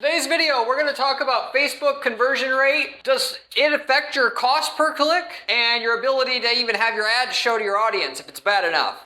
Today's video, we're going to talk about Facebook conversion rate. Does it affect your cost per click and your ability to even have your ads show to your audience if it's bad enough?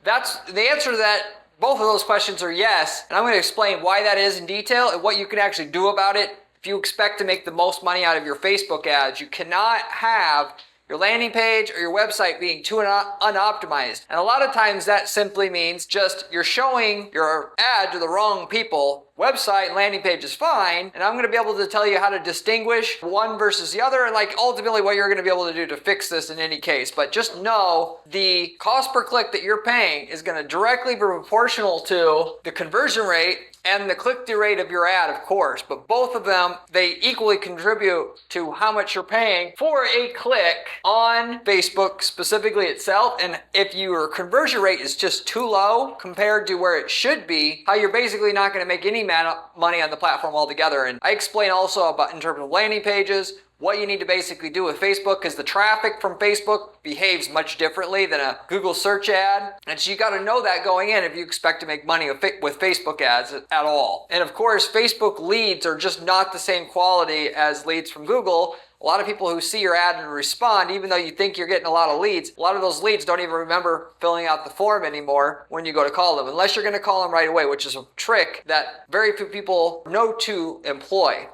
That's the answer to that. Both of those questions are yes, and I'm going to explain why that is in detail and what you can actually do about it. If you expect to make the most money out of your Facebook ads, you cannot have your landing page or your website being too unoptimized. And a lot of times that simply means just you're showing your ad to the wrong people. Website and landing page is fine, and I'm going to be able to tell you how to distinguish one versus the other and ultimately what you're going to be able to do to fix this in any case. But just know the cost per click that you're paying is going to directly be proportional to the conversion rate and the click-through rate of your ad, of course. But both of them, they equally contribute to how much you're paying for a click on Facebook specifically itself. And if your conversion rate is just too low compared to where it should be, how you're basically not going to make any money on the platform altogether. And I explain also about in terms of landing pages, what you need to basically do with Facebook, because the traffic from Facebook behaves much differently than a Google search ad. And so you got to know that going in if you expect to make money with Facebook ads at all. And of course, Facebook leads are just not the same quality as leads from Google. A lot of people who see your ad and respond, even though you think you're getting a lot of leads, a lot of those leads don't even remember filling out the form anymore when you go to call them, unless you're going to call them right away, which is a trick that very few people know to employ.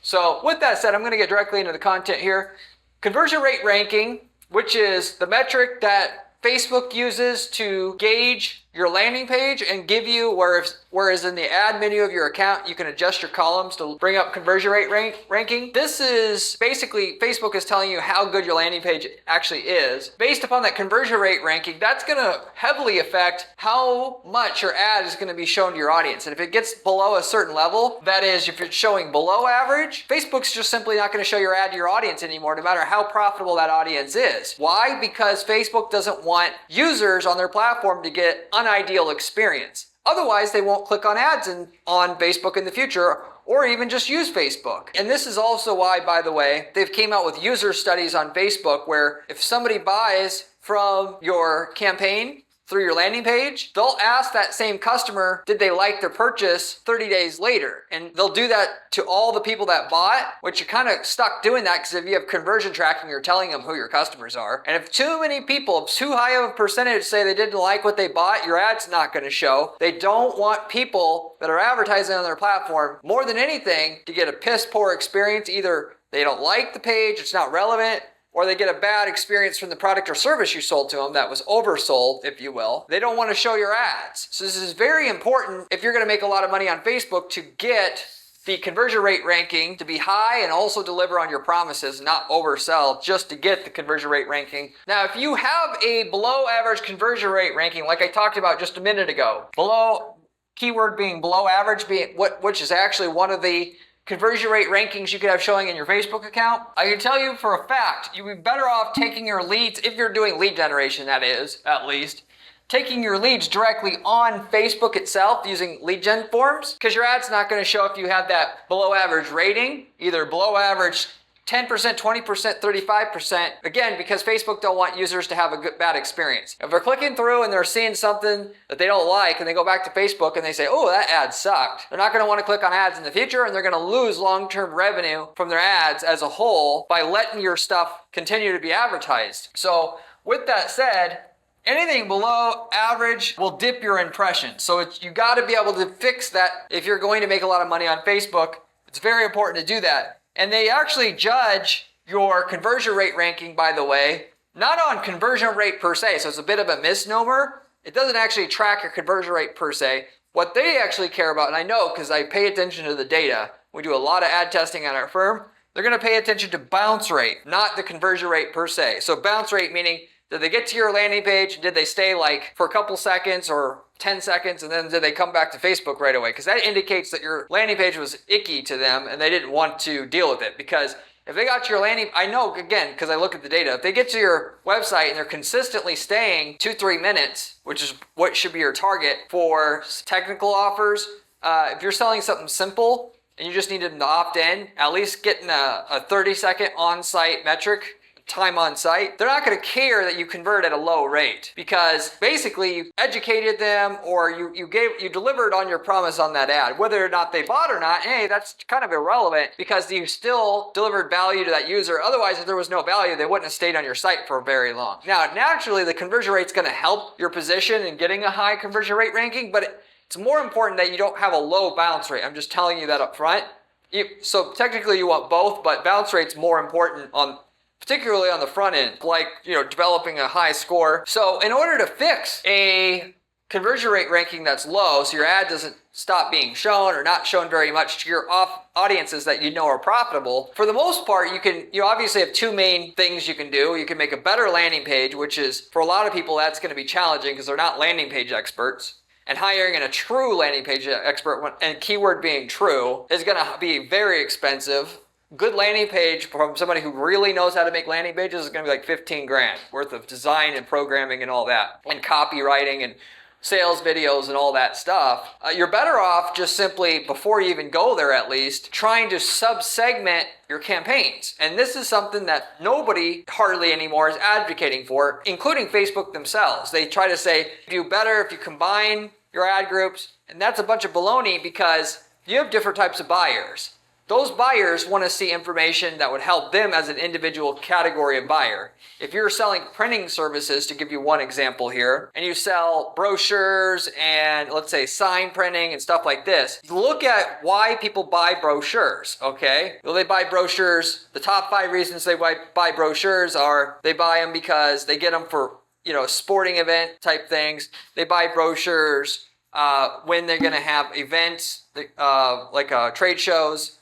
So with that said, I'm going to get directly into the content here. Conversion rate ranking, which is the metric that Facebook uses to gauge your landing page and give you, whereas in the ad menu of your account, you can adjust your columns to bring up conversion rate ranking. This is basically Facebook is telling you how good your landing page actually is. Based upon that conversion rate ranking, that's going to heavily affect how much your ad is going to be shown to your audience. And if it gets below a certain level, that is, if it's showing below average, Facebook's just simply not going to show your ad to your audience anymore, no matter how profitable that audience is. Why? Because Facebook doesn't want users on their platform to get unideal experience. Otherwise, they won't click on ads on Facebook in the future or even just use Facebook. And this is also why, by the way, they've came out with user studies on Facebook where if somebody buys from your campaign through your landing page, they'll ask that same customer, did they like their purchase 30 days later? And they'll do that to all the people that bought, which you're kind of stuck doing that because if you have conversion tracking, you're telling them who your customers are. And if too many people, too high of a percentage say they didn't like what they bought, your ad's not going to show. They don't want people that are advertising on their platform, more than anything, to get a piss poor experience. Either they don't like the page, it's not relevant, or they get a bad experience from the product or service you sold to them that was oversold, if you will. They don't want to show your ads. So this is very important if you're going to make a lot of money on Facebook to get the conversion rate ranking to be high and also deliver on your promises, not oversell just to get the conversion rate ranking. Now, if you have a below average conversion rate ranking, like I talked about just a minute ago, below, keyword being below average, which is actually one of the conversion rate rankings you could have showing in your Facebook account, I can tell you for a fact, you'd be better off taking your leads, if you're doing lead generation, that is, at least, taking your leads directly on Facebook itself using lead gen forms, because your ad's not going to show if you have that below average rating, either below average 10%, 20%, 35%, again, because Facebook don't want users to have a bad experience. If they're clicking through and they're seeing something that they don't like and they go back to Facebook and they say, oh, that ad sucked, they're not going to want to click on ads in the future, and they're going to lose long-term revenue from their ads as a whole by letting your stuff continue to be advertised. So with that said, anything below average will dip your impression. So you got to be able to fix that if you're going to make a lot of money on Facebook. It's very important to do that. And they actually judge your conversion rate ranking, by the way, not on conversion rate per se. So it's a bit of a misnomer. It doesn't actually track your conversion rate per se. What they actually care about, and I know because I pay attention to the data, we do a lot of ad testing at our firm, they're going to pay attention to bounce rate, not the conversion rate per se. So bounce rate meaning, did they get to your landing page? Did they stay for a couple seconds or 10 seconds, and then did they come back to Facebook right away? Because that indicates that your landing page was icky to them and they didn't want to deal with it. Because if they got to your landing, I know, again, because I look at the data, if they get to your website and they're consistently staying 2-3 minutes, which is what should be your target for technical offers, if you're selling something simple and you just need them to opt in, at least getting a 30-second on-site metric time on site, they're not going to care that you convert at a low rate, because basically you educated them, or you delivered on your promise on that ad. Whether or not they bought or not, hey, that's kind of irrelevant, because you still delivered value to that user. Otherwise, if there was no value, they wouldn't have stayed on your site for very long. Now, naturally, the conversion rate's going to help your position in getting a high conversion rate ranking, but it's more important that you don't have a low bounce rate. I'm just telling you that up front. So technically you want both, but bounce rate's more important particularly on the front end, like, developing a high score. So in order to fix a conversion rate ranking that's low, so your ad doesn't stop being shown or not shown very much to your audiences that are profitable, for the most part, you obviously have two main things you can do. You can make a better landing page, which is, for a lot of people, that's going to be challenging because they're not landing page experts. And hiring a true landing page expert, and keyword being true, is going to be very expensive. Good landing page from somebody who really knows how to make landing pages is going to be like 15 grand worth of design and programming and all that, and copywriting and sales videos and all that stuff. You're better off just simply, before you even go there at least, trying to sub-segment your campaigns. And this is something that nobody hardly anymore is advocating for, including Facebook themselves. They try to say, do better if you combine your ad groups, and that's a bunch of baloney, because you have different types of buyers. Those buyers want to see information that would help them as an individual category of buyer. If you're selling printing services, to give you one example here, and you sell brochures and, let's say, sign printing and stuff like this, look at why people buy brochures, okay? Well, they buy brochures. The top 5 reasons they buy brochures are, they buy them because they get them for, sporting event type things. They buy brochures when they're going to have events, like trade shows,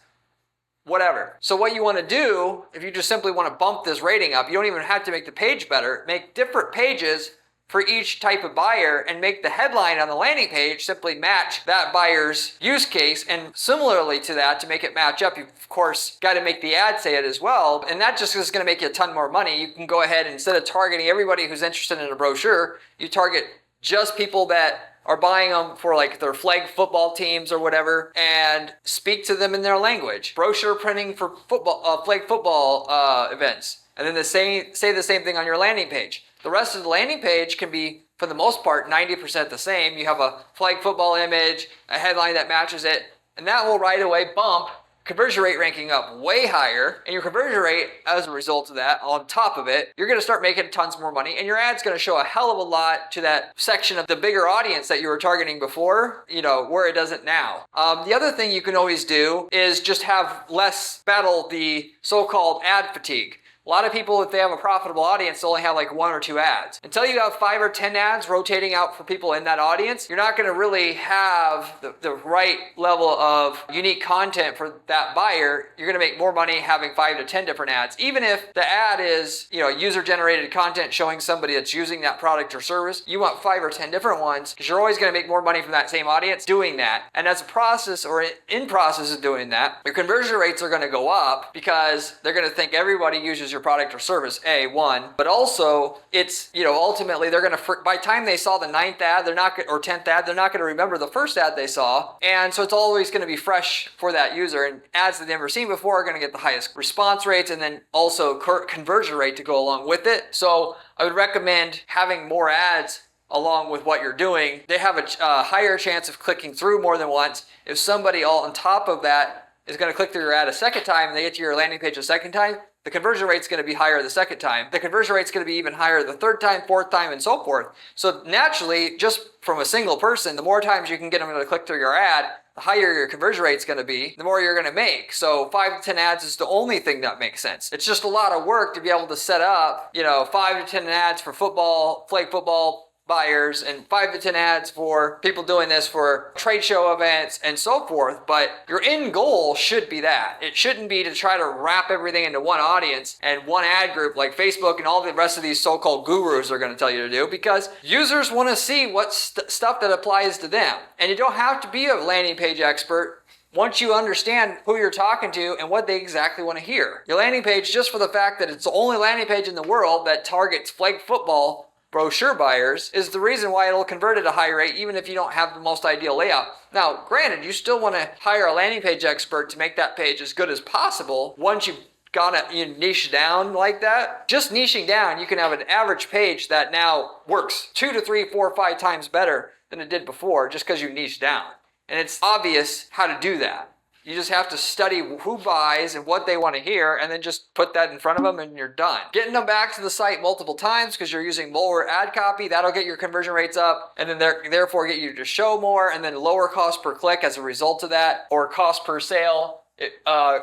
whatever. So what you want to do, if you just simply want to bump this rating up, you don't even have to make the page better. Make different pages for each type of buyer, and make the headline on the landing page simply match that buyer's use case. And similarly to that, to make it match up, you've of course got to make the ad say it as well. And that just is going to make you a ton more money. You can go ahead, and instead of targeting everybody who's interested in a brochure, you target just people that are buying them for like their flag football teams or whatever, and speak to them in their language. Brochure printing for football, flag football events. And then say the same thing on your landing page. The rest of the landing page can be, for the most part, 90% the same. You have a flag football image, a headline that matches it, and that will right away bump conversion rate ranking up way higher. And your conversion rate, as a result of that, on top of it, you're going to start making tons more money, and your ad's going to show a hell of a lot to that section of the bigger audience that you were targeting before, where it doesn't now. The other thing you can always do is just have less battle the so-called ad fatigue. A lot of people, if they have a profitable audience, only have like 1 or 2 ads. Until you have 5 or 10 ads rotating out for people in that audience, you're not going to really have the right level of unique content for that buyer. You're going to make more money having 5 to 10 different ads. Even if the ad is, user-generated content showing somebody that's using that product or service, you want 5 or 10 different ones, because you're always going to make more money from that same audience doing that. And as a process, or in process of doing that, your conversion rates are going to go up, because they're going to think everybody uses your product or service, one, but also it's, ultimately they're going to, by the time they saw the 9th ad, or 10th ad, they're not going to remember the first ad they saw. And so it's always going to be fresh for that user, and ads that they've never seen before are going to get the highest response rates, and then also conversion rate to go along with it. So I would recommend having more ads along with what you're doing. They have a higher chance of clicking through more than once. If somebody all on top of that is going to click through your ad a second time, and they get to your landing page a second time, the conversion rate's going to be higher the second time. The conversion rate's going to be even higher the third time, fourth time, and so forth. So naturally, just from a single person, the more times you can get them to click through your ad, the higher your conversion rate's going to be, the more you're going to make. So 5 to 10 ads is the only thing that makes sense. It's just a lot of work to be able to set up, 5 to 10 ads for football, flag football buyers, and 5 to 10 ads for people doing this for trade show events and so forth. But your end goal should be that. It shouldn't be to try to wrap everything into one audience and one ad group like Facebook and all the rest of these so-called gurus are going to tell you to do, because users want to see what stuff that applies to them. And you don't have to be a landing page expert once you understand who you're talking to and what they exactly want to hear. Your landing page, just for the fact that it's the only landing page in the world that targets flag football brochure buyers, is the reason why it'll convert at a high rate, even if you don't have the most ideal layout. Now, granted, you still want to hire a landing page expert to make that page as good as possible once you've you niche down like that, just niching down, you can have an average page that now works 2 to 3, 4, 5 times better than it did before just because you niche down. And it's obvious how to do that. You just have to study who buys and what they want to hear and then just put that in front of them and you're done. Getting them back to the site multiple times because you're using lower ad copy, that'll get your conversion rates up and then therefore get you to show more, and then lower cost per click as a result of that, or cost per sale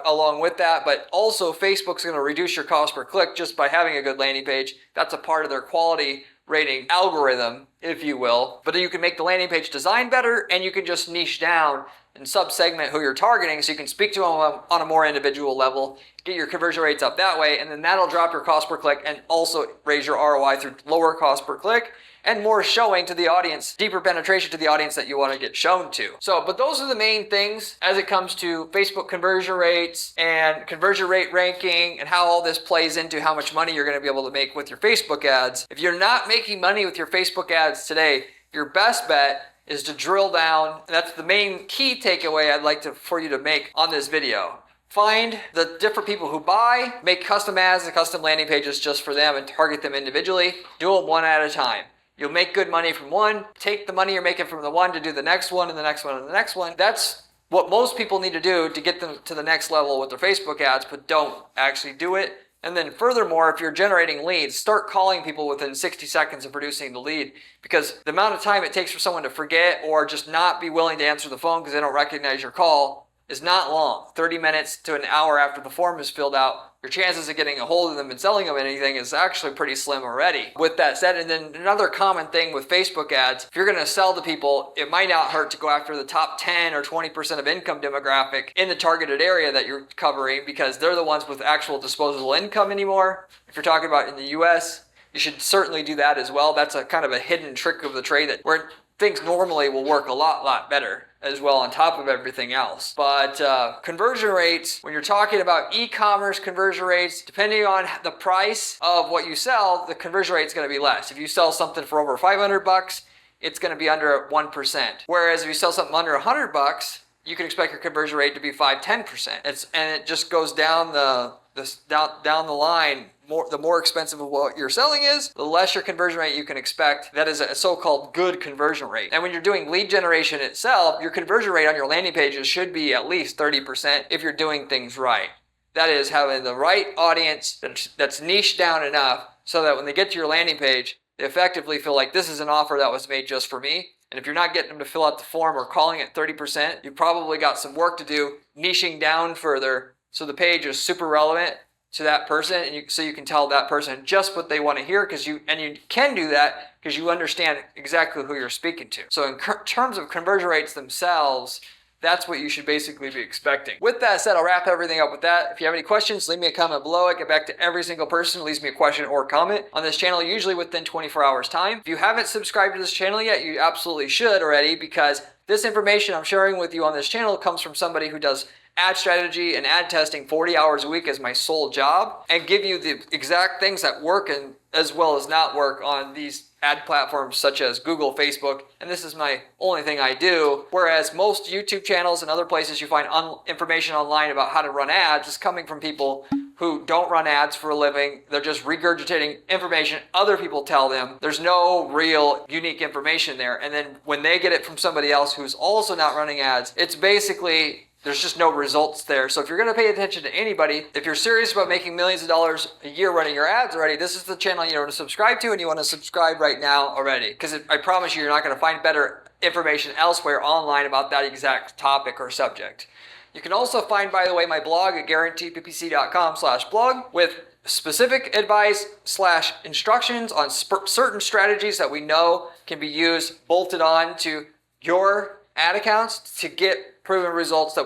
along with that. But also Facebook's going to reduce your cost per click just by having a good landing page. That's a part of their quality rating algorithm, if you will. But then you can make the landing page design better, and you can just niche down and sub-segment who you're targeting so you can speak to them on a more individual level, get your conversion rates up that way, and then that'll drop your cost per click and also raise your ROI through lower cost per click and more showing to the audience, deeper penetration to the audience that you want to get shown to. But those are the main things as it comes to Facebook conversion rates and conversion rate ranking and how all this plays into how much money you're going to be able to make with your Facebook ads. If you're not making money with your Facebook ads today, your best bet is to drill down. That's the main key takeaway I'd like for you to make on this video. Find the different people who buy, make custom ads and custom landing pages just for them and target them individually. Do them one at a time. You'll make good money from one. Take the money you're making from the one to do the next one and the next one and the next one. That's what most people need to do to get them to the next level with their Facebook ads, but don't actually do it. And then furthermore, if you're generating leads, start calling people within 60 seconds of producing the lead, because the amount of time it takes for someone to forget or just not be willing to answer the phone because they don't recognize your call is not long. 30 minutes to an hour after the form is filled out, your chances of getting a hold of them and selling them anything is actually pretty slim already. With that said, and then another common thing with Facebook ads, if you're going to sell to people, it might not hurt to go after the top 10 or 20% of income demographic in the targeted area that you're covering, because they're the ones with actual disposable income anymore. If you're talking about in the US, you should certainly do that as well. That's a kind of a hidden trick of the trade that where things normally will work a lot better as well on top of everything else. But conversion rates, when you're talking about e-commerce conversion rates, depending on the price of what you sell, the conversion rate is going to be less. If you sell something for over $500, it's going to be under 1%. Whereas if you sell something under $100, you can expect your conversion rate to be 5-10%. And it just goes down down the line. The more expensive of what you're selling is, the less your conversion rate you can expect. That is a so-called good conversion rate. And when you're doing lead generation itself, your conversion rate on your landing pages should be at least 30% if you're doing things right. That is having the right audience that's niched down enough so that when they get to your landing page, they effectively feel like this is an offer that was made just for me. And if you're not getting them to fill out the form or calling it 30%, you probably got some work to do niching down further so the page is super relevant to that person, and so you can tell that person just what they want to hear, you can do that because you understand exactly who you're speaking to. So in terms of conversion rates themselves, that's what you should basically be expecting. With that said, I'll wrap everything up with that. If you have any questions, leave me a comment below. I get back to every single person who leaves me a question or comment on this channel, usually within 24 hours time. If you haven't subscribed to this channel yet, you absolutely should already, because this information I'm sharing with you on this channel comes from somebody who does ad strategy and ad testing 40 hours a week as my sole job, and give you the exact things that work and as well as not work on these ad platforms such as Google, Facebook, and this is my only thing I do. Whereas most YouTube channels and other places you find information online about how to run ads is coming from people who don't run ads for a living. They're just regurgitating information other people tell them. There's no real unique information there. And then when they get it from somebody else who's also not running ads, it's basically there's just no results there. So if you're going to pay attention to anybody, if you're serious about making millions of dollars a year running your ads already, this is the channel you want to subscribe to, and you want to subscribe right now already. Because I promise you're not going to find better information elsewhere online about that exact topic or subject. You can also find, by the way, my blog at guaranteedppc.com/blog with specific advice/instructions on certain strategies that we know can be used, bolted on to your ad accounts to get proven results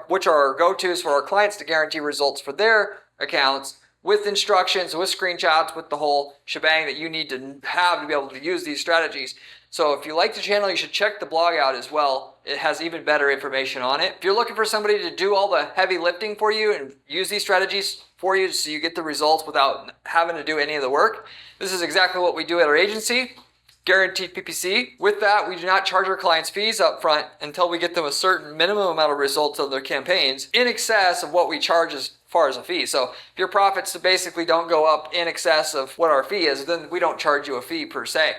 which are our go-tos for our clients to guarantee results for their accounts, with instructions, with screenshots, with the whole shebang that you need to have to be able to use these strategies. So if you like the channel, you should check the blog out as well. It has even better information on it. If you're looking for somebody to do all the heavy lifting for you and use these strategies for you so you get the results without having to do any of the work, this is exactly what we do at our agency. guaranteed PPC. With that, we do not charge our clients fees up front until we get them a certain minimum amount of results on their campaigns in excess of what we charge as far as a fee. So if your profits basically don't go up in excess of what our fee is, then we don't charge you a fee per se.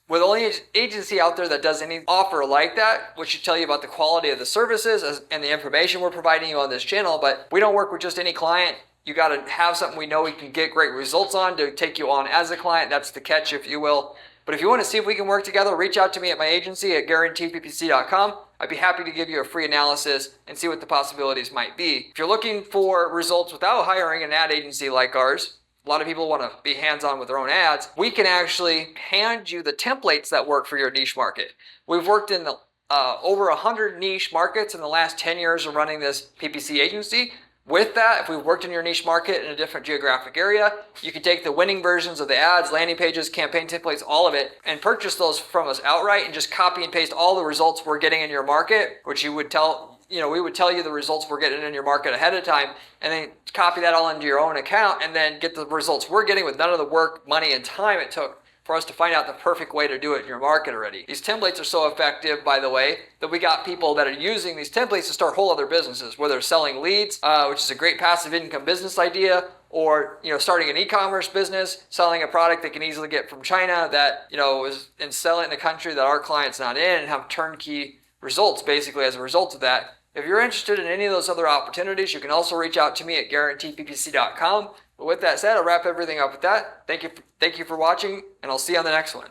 We're the only agency out there that does any offer like that, which should tell you about the quality of the services and the information we're providing you on this channel. But we don't work with just any client. You got to have something we know we can get great results on to take you on as a client. That's the catch, if you will. But if you want to see if we can work together, reach out to me at my agency at guaranteedppc.com. I'd be happy to give you a free analysis and see what the possibilities might be. If you're looking for results without hiring an ad agency like ours, a lot of people want to be hands-on with their own ads. We can actually hand you the templates that work for your niche market. We've worked in the, over 100 niche markets in the last 10 years of running this PPC agency. With that, if we've worked in your niche market in a different geographic area, you can take the winning versions of the ads, landing pages, campaign templates, all of it, and purchase those from us outright and just copy and paste all the results we're getting in your market, which you would tell, we would tell you the results we're getting in your market ahead of time, and then copy that all into your own account and then get the results we're getting with none of the work, money, and time it took for us to find out the perfect way to do it in your market already. These templates are so effective, by the way, that we got people that are using these templates to start whole other businesses, whether they're selling leads, which is a great passive income business idea, or starting an e-commerce business, selling a product they can easily get from China that is and sell it in a country that our client's not in, and have turnkey results basically as a result of that. If you're interested in any of those other opportunities, you can also reach out to me at guaranteedppc.com. But with that said, I'll wrap everything up with that. Thank you for watching, and I'll see you on the next one.